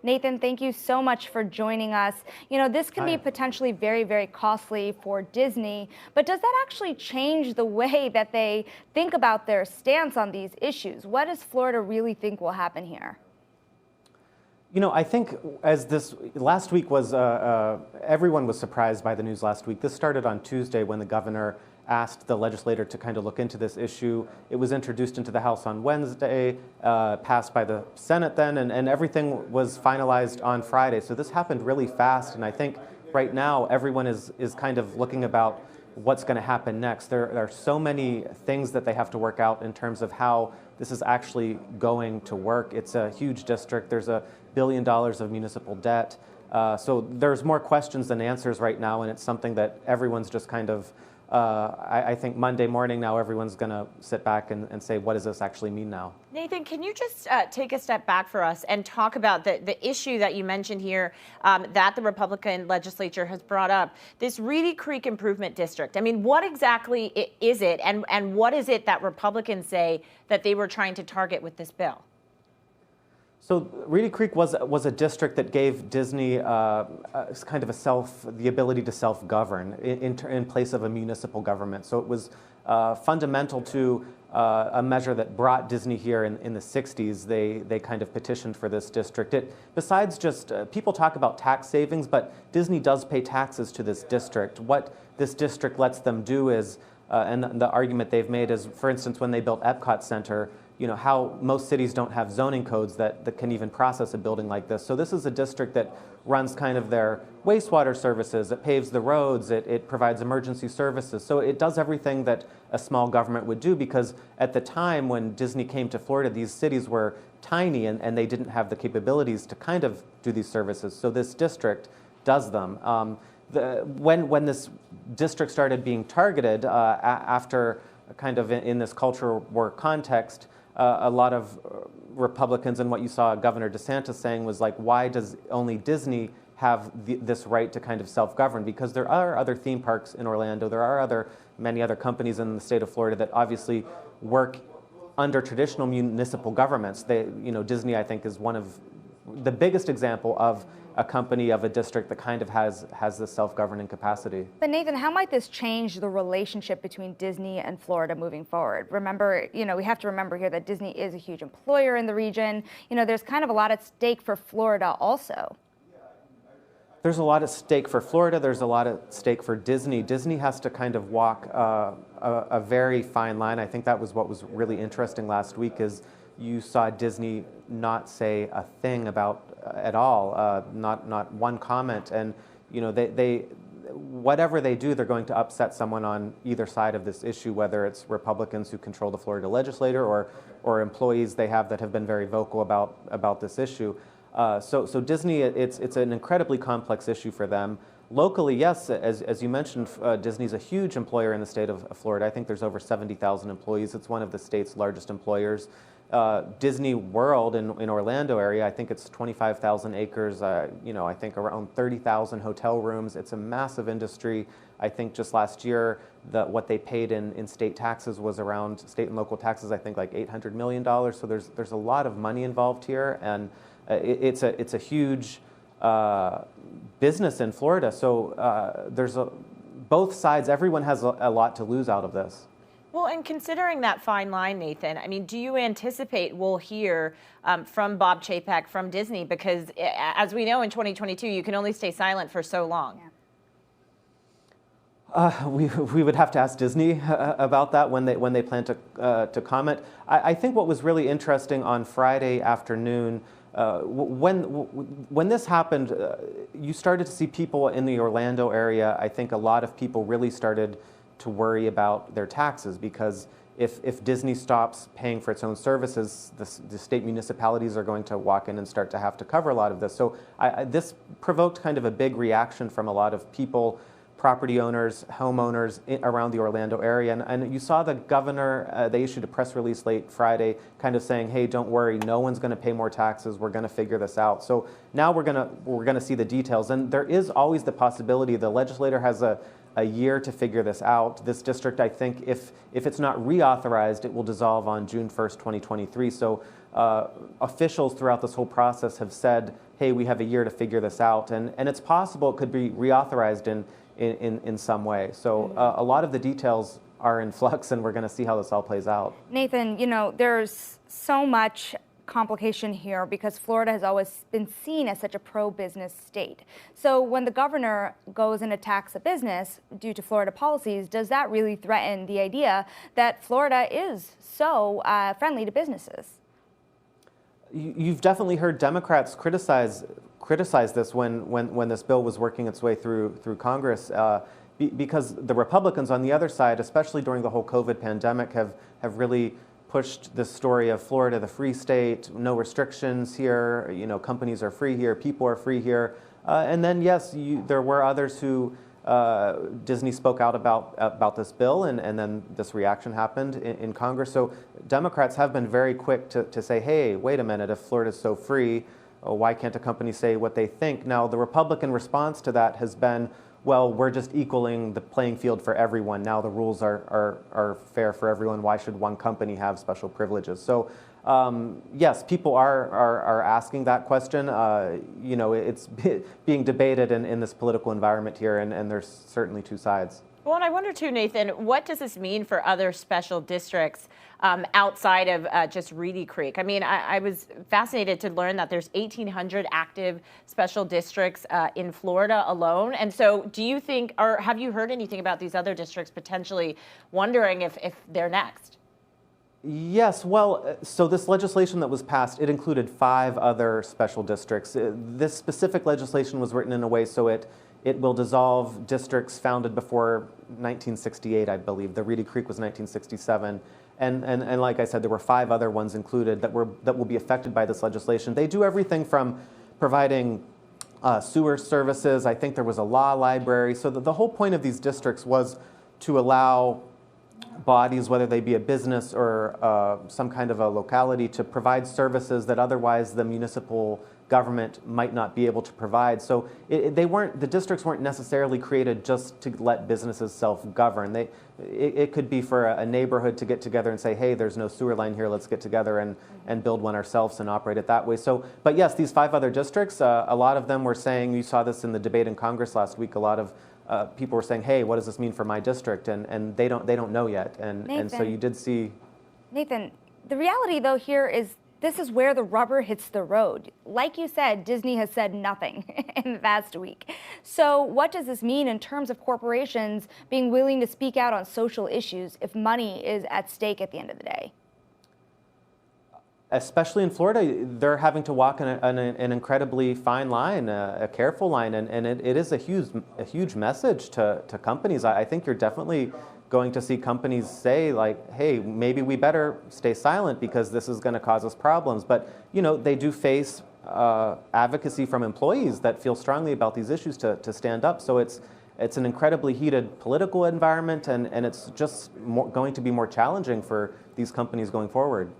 Nathan, thank you so much for joining us. This can be potentially very, very costly for Disney, but does that actually change the way that they think about their stance on these issues? What does Florida really think will happen here? I think as this last week was, everyone was surprised by the news last week. This started on Tuesday when the governor asked the legislator to kind of look into this issue. It was introduced into the House on Wednesday, passed by the Senate then, and everything was finalized on Friday. So this happened really fast, and I think right now everyone is kind of looking about what's going to happen next. There are so many things that they have to work out in terms of how this is actually going to work. It's a huge district. There's $1 billion of municipal debt. So there's more questions than answers right now, and it's something that everyone's just kind of, I think Monday morning now everyone's going to sit back and say, what does this actually mean now? Nathan, can you just take a step back for us and talk about the issue that you mentioned here that the Republican legislature has brought up, this Reedy Creek Improvement District? I mean, what exactly is it, and what is it that Republicans say that they were trying to target with this bill? So Reedy Creek was a district that gave Disney kind of the ability to self-govern in place of a municipal government. So it was fundamental to a measure that brought Disney here in the 60s. They kind of petitioned for this district. Besides just, people talk about tax savings, but Disney does pay taxes to this district. What this district lets them do is, and the argument they've made is, for instance, when they built Epcot Center, how most cities don't have zoning codes that can even process a building like this. So this is a district that runs kind of their wastewater services, it paves the roads, it provides emergency services. So it does everything that a small government would do, because at the time when Disney came to Florida, these cities were tiny and they didn't have the capabilities to kind of do these services. So this district does them. When this district started being targeted after kind of in this culture war context, a lot of Republicans, and what you saw Governor DeSantis saying was like, why does only Disney have this right to kind of self-govern? Because there are other theme parks in Orlando, there are many other companies in the state of Florida that obviously work under traditional municipal governments. Disney, I think, is one of the biggest example of a company of a district that kind of has this self-governing capacity. But Nathan, how might this change the relationship between Disney and Florida moving forward? Remember, we have to remember here that Disney is a huge employer in the region. There's kind of a lot at stake for Florida also. There's a lot at stake for Florida. There's a lot at stake for Disney. Disney has to kind of walk a very fine line. I think that was what was really interesting last week, is you saw Disney not say a thing about at all, not one comment, and they whatever they do, they're going to upset someone on either side of this issue, whether it's Republicans who control the Florida legislature or employees they have that have been very vocal about this issue. So Disney, it's an incredibly complex issue for them. Locally, yes, as you mentioned, Disney's a huge employer in the state of Florida. I think there's over 70,000 employees. It's one of the state's largest employers. Disney World in Orlando area, I think it's 25,000 acres, I think around 30,000 hotel rooms. It's a massive industry. I think just last year, what they paid in state taxes was around, state and local taxes, I think like $800 million. So there's a lot of money involved here, and it's a huge business in Florida. So there's both sides, everyone has a lot to lose out of this. Well, and considering that fine line, Nathan, I mean, do you anticipate we'll hear from Bob Chapek from Disney? Because as we know, in 2022, you can only stay silent for so long. Yeah. We would have to ask Disney about that when they plan to comment. I think what was really interesting on Friday afternoon, when this happened, you started to see people in the Orlando area. I think a lot of people really started to worry about their taxes, because if Disney stops paying for its own services, the state municipalities are going to walk in and start to have to cover a lot of this. So this provoked kind of a big reaction from a lot of people, property owners, homeowners around the Orlando area. And you saw the governor, they issued a press release late Friday kind of saying, hey, don't worry, no one's going to pay more taxes. We're going to figure this out. So now we're going to see the details. And there is always the possibility the legislator has a year to figure this out. This district, I think, if it's not reauthorized, it will dissolve on June 1st, 2023. So officials throughout this whole process have said hey, we have a year to figure this out. And it's possible it could be reauthorized in some way. So a lot of the details are in flux, and we're going to see how this all plays out. Nathan, there's so much complication here because Florida has always been seen as such a pro-business state. So when the governor goes and attacks a business due to Florida policies, does that really threaten the idea that Florida is so friendly to businesses? You've definitely heard Democrats criticize this when this bill was working its way through Congress, because the Republicans on the other side, especially during the whole COVID pandemic, have really pushed this story of Florida, the free state, no restrictions here, companies are free here, people are free here. And then, yes, there were others who, Disney spoke out about this bill, and then this reaction happened in Congress. So Democrats have been very quick to say, hey, wait a minute, if Florida's so free, why can't a company say what they think? Now, the Republican response to that has been, well, we're just equaling the playing field for everyone. Now the rules are fair for everyone. Why should one company have special privileges? So yes, people are asking that question. It's being debated in this political environment here, and there's certainly two sides. Well, and I wonder too, Nathan, what does this mean for other special districts outside of just Reedy Creek? I mean, I was fascinated to learn that there's 1,800 active special districts in Florida alone. And so do you think, or have you heard anything about these other districts potentially wondering if they're next? Yes, well, so this legislation that was passed, it included 5 other special districts. This specific legislation was written in a way so it will dissolve districts founded before 1968, I believe. The Reedy Creek was 1967. And like I said, there were 5 other ones included that will be affected by this legislation. They do everything from providing sewer services. I think there was a law library. So the whole point of these districts was to allow bodies, whether they be a business or some kind of a locality, to provide services that otherwise the municipal government might not be able to provide. So the districts weren't necessarily created just to let businesses self-govern. It could be for a neighborhood to get together and say, hey, there's no sewer line here, let's get together and build one ourselves and operate it that way. So, but yes, these 5 other districts, a lot of them were saying, you saw this in the debate in Congress last week, a lot of people were saying, hey, what does this mean for my district? And they don't know yet. And so you did see. Nathan, the reality though here is this is where the rubber hits the road. Like you said, Disney has said nothing in the past week. So what does this mean in terms of corporations being willing to speak out on social issues if money is at stake at the end of the day? Especially in Florida, they're having to walk an incredibly fine line, a careful line, and it is a huge message to companies. I think you're definitely going to see companies say, like, hey, maybe we better stay silent because this is going to cause us problems. But they do face advocacy from employees that feel strongly about these issues to stand up. So it's an incredibly heated political environment, and it's just going to be more challenging for these companies going forward.